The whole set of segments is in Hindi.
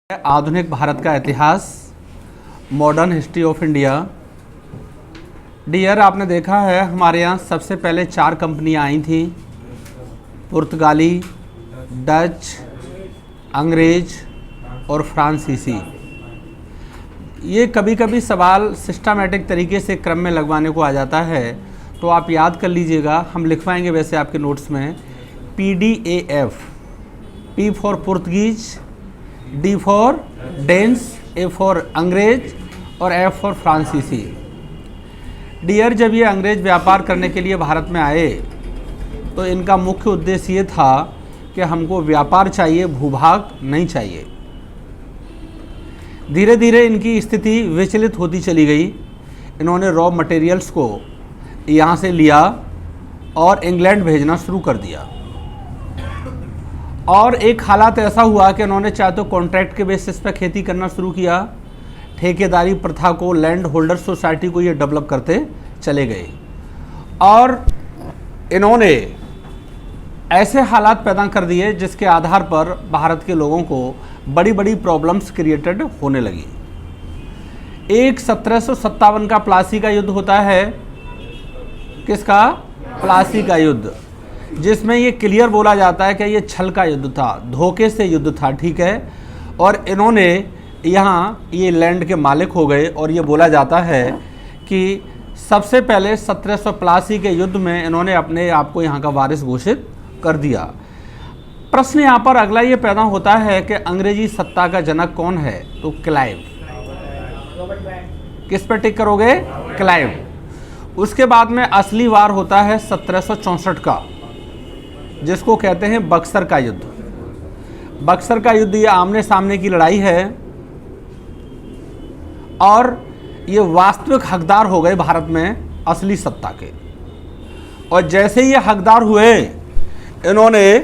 आधुनिक भारत का इतिहास, modern history of India. Dear, आपने देखा है हमारे यहाँ सबसे पहले 4 कंपनियाँ आई थी, पुर्तगाली, डच, अंग्रेज और फ्रांसीसी। ये कभी कभी सवाल सिस्टमेटिक तरीके से क्रम में लगवाने को आ जाता है, तो आप याद कर लीजिएगा। हम लिखवाएंगे वैसे आपके नोट्स में PDAF, P for Portuguese, D for dense, A for अंग्रेज और F फॉर फ्रांसीसी। डियर, जब ये अंग्रेज व्यापार करने के लिए भारत में आए तो इनका मुख्य उद्देश्य ये था कि हमको व्यापार चाहिए, भूभाग नहीं चाहिए। धीरे धीरे इनकी स्थिति विचलित होती चली गई। इन्होंने रॉ मटेरियल्स को यहाँ से लिया और इंग्लैंड भेजना शुरू कर दिया। और एक हालात ऐसा हुआ कि उन्होंने चाहे तो कॉन्ट्रैक्ट के बेसिस पर खेती करना शुरू किया, ठेकेदारी प्रथा को, लैंड होल्डर सोसाइटी को ये डेवलप करते चले गए। और इन्होंने ऐसे हालात पैदा कर दिए जिसके आधार पर भारत के लोगों को बड़ी बड़ी प्रॉब्लम्स क्रिएटेड होने लगी। एक 1757 का प्लासी का युद्ध होता है। किसका? प्लासी का युद्ध, जिसमें ये क्लियर बोला जाता है कि ये छल का युद्ध था, धोखे से युद्ध था, ठीक है। और इन्होंने यहाँ ये लैंड के मालिक हो गए। और ये बोला जाता है कि सबसे पहले 1782 के युद्ध में इन्होंने अपने आप को यहाँ का वारिस घोषित कर दिया। प्रश्न यहाँ पर अगला ये पैदा होता है कि अंग्रेजी सत्ता का जनक कौन है? तो क्लाइव। किस पर टिक करोगे? क्लाइव। उसके बाद में असली वार होता है 1764 का, जिसको कहते हैं बक्सर का युद्ध। बक्सर का युद्ध ये आमने सामने की लड़ाई है और ये वास्तविक हकदार हो गए भारत में असली सत्ता के। और जैसे ये हकदार हुए, इन्होंने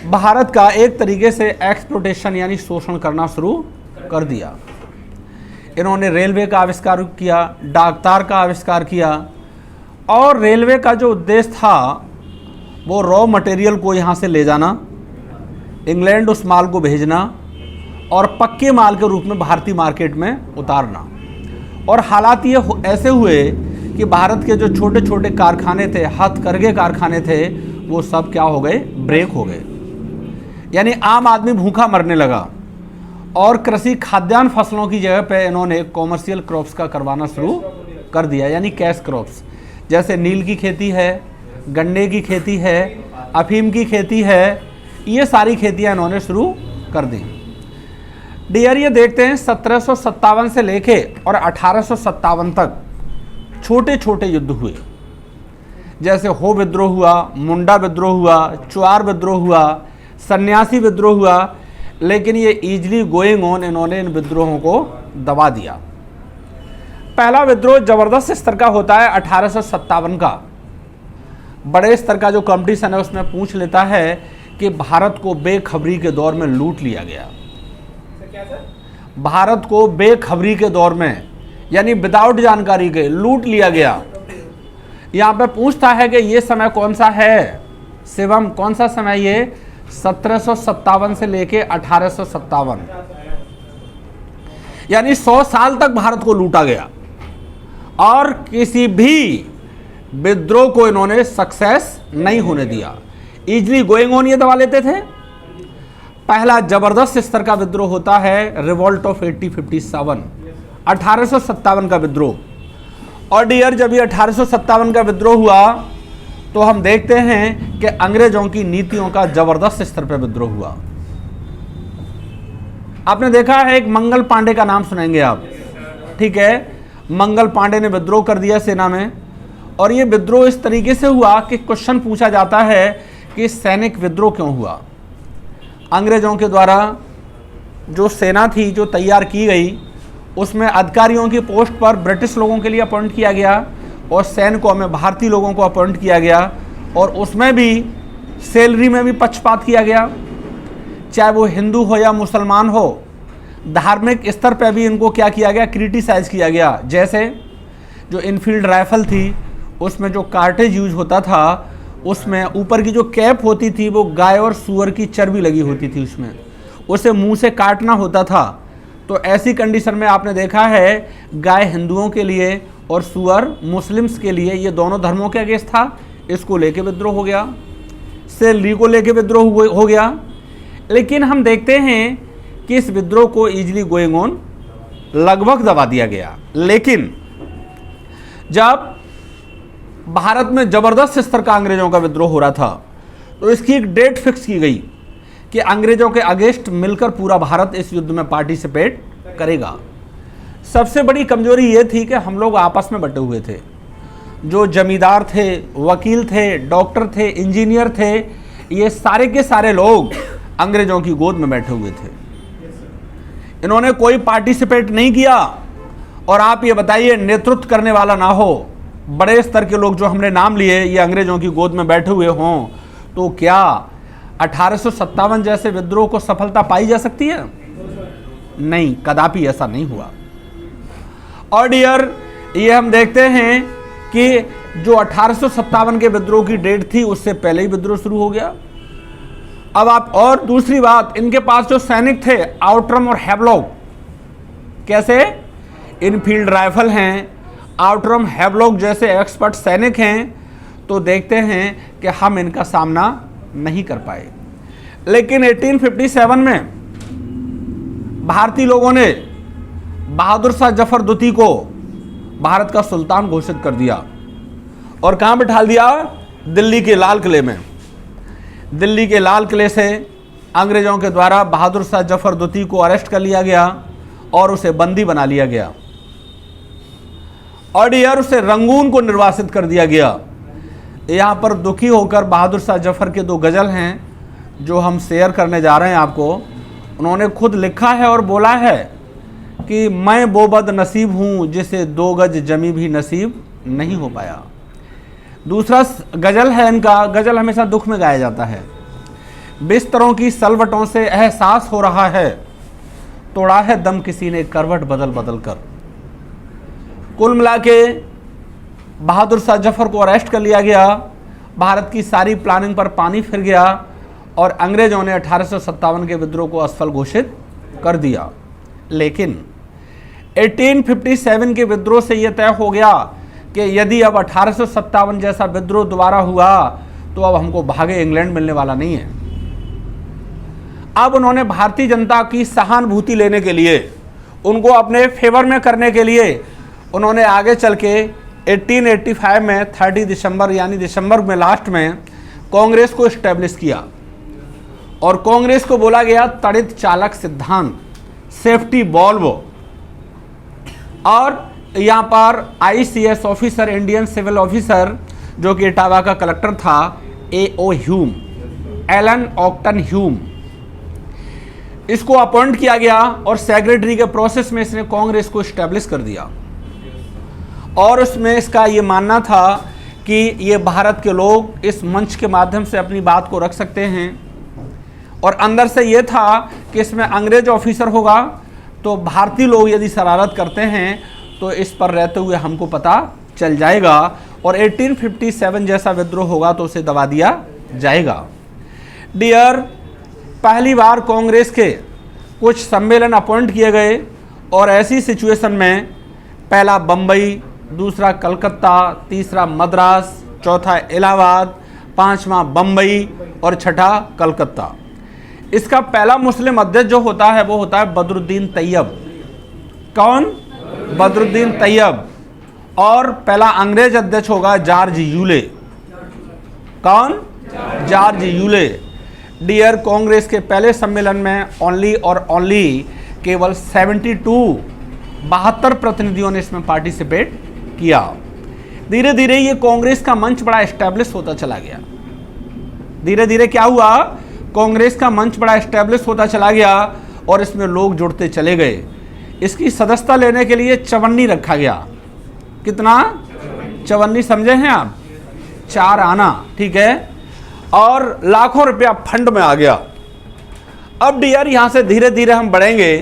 भारत का एक तरीके से एक्सप्लोटेशन यानी शोषण करना शुरू कर दिया। इन्होंने रेलवे का आविष्कार किया, डाकतार का आविष्कार किया। और रेलवे का जो उद्देश्य था वो रॉ मटेरियल को यहाँ से ले जाना, इंग्लैंड उस माल को भेजना और पक्के माल के रूप में भारतीय मार्केट में उतारना। और हालात ये ऐसे हुए कि भारत के जो छोटे छोटे कारखाने थे, हथकरघे कारखाने थे, वो सब क्या हो गए? ब्रेक हो गए। यानी आम आदमी भूखा मरने लगा। और कृषि खाद्यान्न फसलों की जगह पे इन्होंने कॉमर्शियल क्रॉप्स का करवाना शुरू कर दिया, यानी कैश क्रॉप्स। जैसे नील की खेती है, गन्ने की खेती है, अफीम की खेती है, ये सारी खेतियां इन्होंने शुरू कर दी। डियर, ये देखते हैं 1757 से लेके और 1857 तक छोटे छोटे युद्ध हुए। जैसे हो विद्रोह हुआ, मुंडा विद्रोह हुआ, चुआर विद्रोह हुआ, सन्यासी विद्रोह हुआ। लेकिन ये इजली गोइंग ऑन, इन्होंने इन विद्रोहों को दबा दिया। पहला विद्रोह जबरदस्त स्तर का होता है 1857 का। बड़े स्तर का जो कंपटीशन है उसमें पूछ लेता है कि भारत को बेखबरी के दौर में लूट लिया गया। भारत को बेखबरी के दौर में, यानी विदाउट जानकारी के, लूट लिया गया। यहाँ पे पूछता है कि ये समय कौन सा है? शिवम, कौन सा समय ये? 1757 से लेके 1857, यानी 100 साल तक भारत को लूटा गया। और किसी भी विद्रोह को इन्होंने सक्सेस नहीं होने दिया। इजली गोइंग ऑन ये दबा लेते थे। पहला जबरदस्त स्तर का विद्रोह होता है रिवॉल्ट ऑफ 1857, 1857 का विद्रोह। और डियर, जब ये 1857 का विद्रोह हुआ तो हम देखते हैं कि अंग्रेजों की नीतियों का जबरदस्त स्तर पर विद्रोह हुआ। आपने देखा है, एक मंगल पांडे का नाम सुनेंगे आप, ठीक है। मंगल पांडे ने विद्रोह कर दिया सेना में। और ये विद्रोह इस तरीके से हुआ कि क्वेश्चन पूछा जाता है कि सैनिक विद्रोह क्यों हुआ। अंग्रेजों के द्वारा जो सेना थी जो तैयार की गई, उसमें अधिकारियों की पोस्ट पर ब्रिटिश लोगों के लिए अपॉइंट किया गया और सैनिकों में भारतीय लोगों को अपॉइंट किया गया। और उसमें भी सैलरी में भी पक्षपात किया गया, चाहे वो हिंदू हो या मुसलमान हो। धार्मिक स्तर पर भी इनको क्या किया गया? क्रिटिसाइज किया गया। जैसे जो इनफील्ड राइफल थी, उसमें जो कार्टेज यूज होता था, उसमें ऊपर की जो कैप होती थी वो गाय और सूअर की चर्बी लगी होती थी उसमें। उसे मुंह से काटना होता था। तो ऐसी कंडीशन में आपने देखा है गाय हिंदुओं के लिए और सुअर मुस्लिम्स के लिए, ये दोनों धर्मों के अगेंस्ट था। इसको लेके विद्रोह हो गया, सैलरी को लेके विद्रोह हो गया। लेकिन हम देखते हैं कि इस विद्रोह को इजीली गोइंग ऑन लगभग दबा दिया गया। लेकिन जब भारत में जबरदस्त स्तर का अंग्रेजों का विद्रोह हो रहा था तो इसकी एक डेट फिक्स की गई कि अंग्रेजों के अगेंस्ट मिलकर पूरा भारत इस युद्ध में पार्टिसिपेट करेगा। सबसे बड़ी कमजोरी ये थी कि हम लोग आपस में बटे हुए थे। जो जमींदार थे, वकील थे, डॉक्टर थे, इंजीनियर थे, ये सारे के सारे लोग अंग्रेजों की गोद में बैठे हुए थे। इन्होंने कोई पार्टिसिपेट नहीं किया। और आप ये बताइए, नेतृत्व करने वाला ना हो, बड़े स्तर के लोग जो हमने नाम लिए ये अंग्रेजों की गोद में बैठे हुए हों, तो क्या 1857 जैसे विद्रोह को सफलता पाई जा सकती है? नहीं, कदापि ऐसा नहीं हुआ। और डियर, ये हम देखते हैं कि जो 1857 के विद्रोह की डेट थी उससे पहले ही विद्रोह शुरू हो गया। अब आप, और दूसरी बात, इनके पास जो सैनिक थे आउटरम और हैवलॉक, कैसे इनफील्ड राइफल हैं, आउटरम हैवलॉक जैसे एक्सपर्ट सैनिक हैं, तो देखते हैं कि हम इनका सामना नहीं कर पाए। लेकिन 1857 में भारतीय लोगों ने बहादुर शाह जफर द्वितीय को भारत का सुल्तान घोषित कर दिया। और कहां बिठा दिया? दिल्ली के लाल किले में। दिल्ली के लाल किले से अंग्रेजों के द्वारा बहादुर शाह जफर द्वितीय को अरेस्ट कर लिया गया और उसे बंदी बना लिया गया। और डियर, उसे रंगून को निर्वासित कर दिया गया। यहाँ पर दुखी होकर बहादुर शाह जफर के 2 गज़ल हैं जो हम शेयर करने जा रहे हैं आपको। उन्होंने खुद लिखा है और बोला है कि मैं वो बद नसीब हूँ जिसे 2 गज जमी भी नसीब नहीं हो पाया। दूसरा गज़ल है इनका, गज़ल हमेशा दुख में गाया जाता है। बिस्तरों की सलवटों से एहसास हो रहा है, तोड़ा है दम किसी ने करवट बदल बदल कर। कुल मिला के बहादुर शाह जफर को अरेस्ट कर लिया गया, भारत की सारी प्लानिंग पर पानी फिर गया और अंग्रेजों ने 1857 के विद्रोह को असफल घोषित कर दिया। लेकिन 1857 के विद्रोह से यह तय हो गया कि यदि अब 1857 जैसा विद्रोह दोबारा हुआ तो अब हमको भागे इंग्लैंड मिलने वाला नहीं है। अब उन्होंने भारतीय जनता की सहानुभूति लेने के लिए, उनको अपने फेवर में करने के लिए उन्होंने आगे चल के 1885 में 30 दिसंबर यानी दिसंबर में लास्ट में कांग्रेस को इस्टेब्लिश किया। और कांग्रेस को बोला गया तड़ित चालक सिद्धांत, सेफ्टी बॉल्व। और यहाँ पर ICS officer, Indian civil officer, जो कि इटावा का कलेक्टर था, A.O. Hume, Allan Octavian Hume, इसको अपॉइंट किया गया और सेक्रेटरी के प्रोसेस में इसने कांग्रेस को इस्टेब्लिश कर दिया। और उसमें इसका ये मानना था कि ये भारत के लोग इस मंच के माध्यम से अपनी बात को रख सकते हैं। और अंदर से ये था कि इसमें अंग्रेज ऑफिसर होगा तो भारतीय लोग यदि शरारत करते हैं तो इस पर रहते हुए हमको पता चल जाएगा और 1857 जैसा विद्रोह होगा तो उसे दबा दिया जाएगा। डियर, पहली बार कांग्रेस के कुछ सम्मेलन अपॉइंट किए गए और ऐसी सिचुएशन में पहला बम्बई, दूसरा कलकत्ता, तीसरा मद्रास, चौथा इलाहाबाद, पांचवा बम्बई और छठा कलकत्ता। इसका पहला मुस्लिम अध्यक्ष जो होता है वो होता है बदरुद्दीन तैयब। कौन? बदरुद्दीन तैयब। और पहला अंग्रेज अध्यक्ष होगा जॉर्ज यूले। कौन? George Yule. डियर, कांग्रेस के पहले सम्मेलन में ओनली और ओनली केवल 72 प्रतिनिधियों ने इसमें पार्टिसिपेट किया। धीरे धीरे ये कांग्रेस का मंच बड़ा एस्टेब्लिश होता चला गया। धीरे धीरे क्या हुआ? कांग्रेस का मंच बड़ा एस्टेब्लिश होता चला गया और इसमें लोग जुड़ते चले गए। इसकी सदस्यता लेने के लिए चवन्नी रखा गया। कितना? चवन्नी समझे हैं आप? 4 आना, ठीक है। और लाखों रुपया फंड में आ गया। अब डियर, यहां से धीरे धीरे हम बढ़ेंगे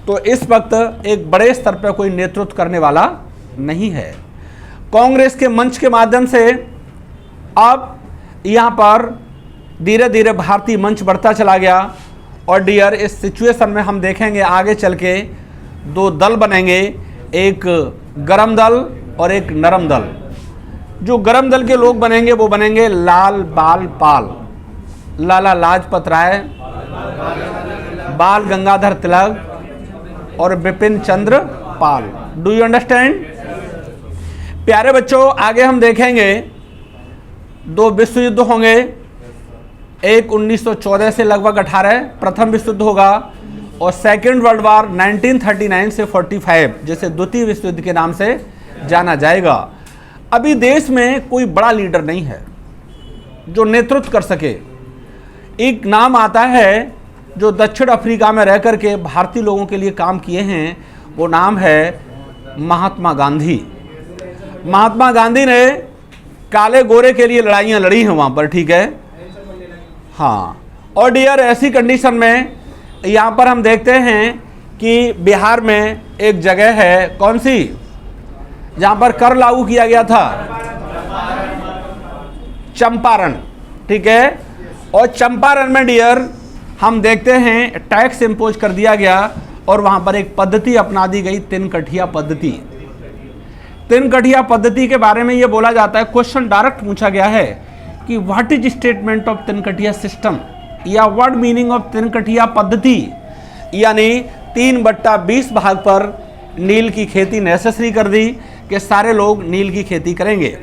तो इस वक्त एक बड़े स्तर पर कोई नेतृत्व करने वाला नहीं है। कांग्रेस के मंच के माध्यम से अब यहां पर धीरे धीरे भारतीय मंच बढ़ता चला गया और डियर इस सिचुएशन में हम देखेंगे आगे चल के दो दल बनेंगे, एक गरम दल और एक नरम दल। जो गरम दल के लोग बनेंगे वो बनेंगे लाल बाल पाल, लाला लाजपत राय, बाल गंगाधर तिलक और Bipin Chandra Pal. Do you understand? प्यारे बच्चों, आगे हम देखेंगे दो विश्व युद्ध होंगे, एक 1914 से लगभग 18 प्रथम विश्व युद्ध होगा, और सेकेंड वर्ल्ड वार 1939 से 45 जिसे द्वितीय विश्व युद्ध के नाम से जाना जाएगा। अभी देश में कोई बड़ा लीडर नहीं है जो नेतृत्व कर सके। एक नाम आता है जो दक्षिण अफ्रीका में रह करके भारतीय लोगों के लिए काम किए हैं, वो नाम है महात्मा गांधी। महात्मा गांधी ने काले गोरे के लिए लड़ाइयाँ लड़ी हैं वहाँ पर, ठीक है। हाँ, और डियर ऐसी कंडीशन में यहाँ पर हम देखते हैं कि बिहार में एक जगह है, कौन सी, जहाँ पर कर लागू किया गया था, चंपारण, ठीक है। और चंपारण में डियर हम देखते हैं टैक्स इम्पोज कर दिया गया और वहाँ पर एक पद्धति अपना दी गई, तिनकठिया पद्धति। तिनकठिया पद्धति के बारे में ये बोला जाता है, क्वेश्चन डायरेक्ट पूछा गया है कि what is statement of Tinkathia system, या व्हाट मीनिंग ऑफ तिनकठिया पद्धति। यानी 3/20 भाग पर नील की खेती नेसेसरी कर दी कि सारे लोग नील की खेती करेंगे।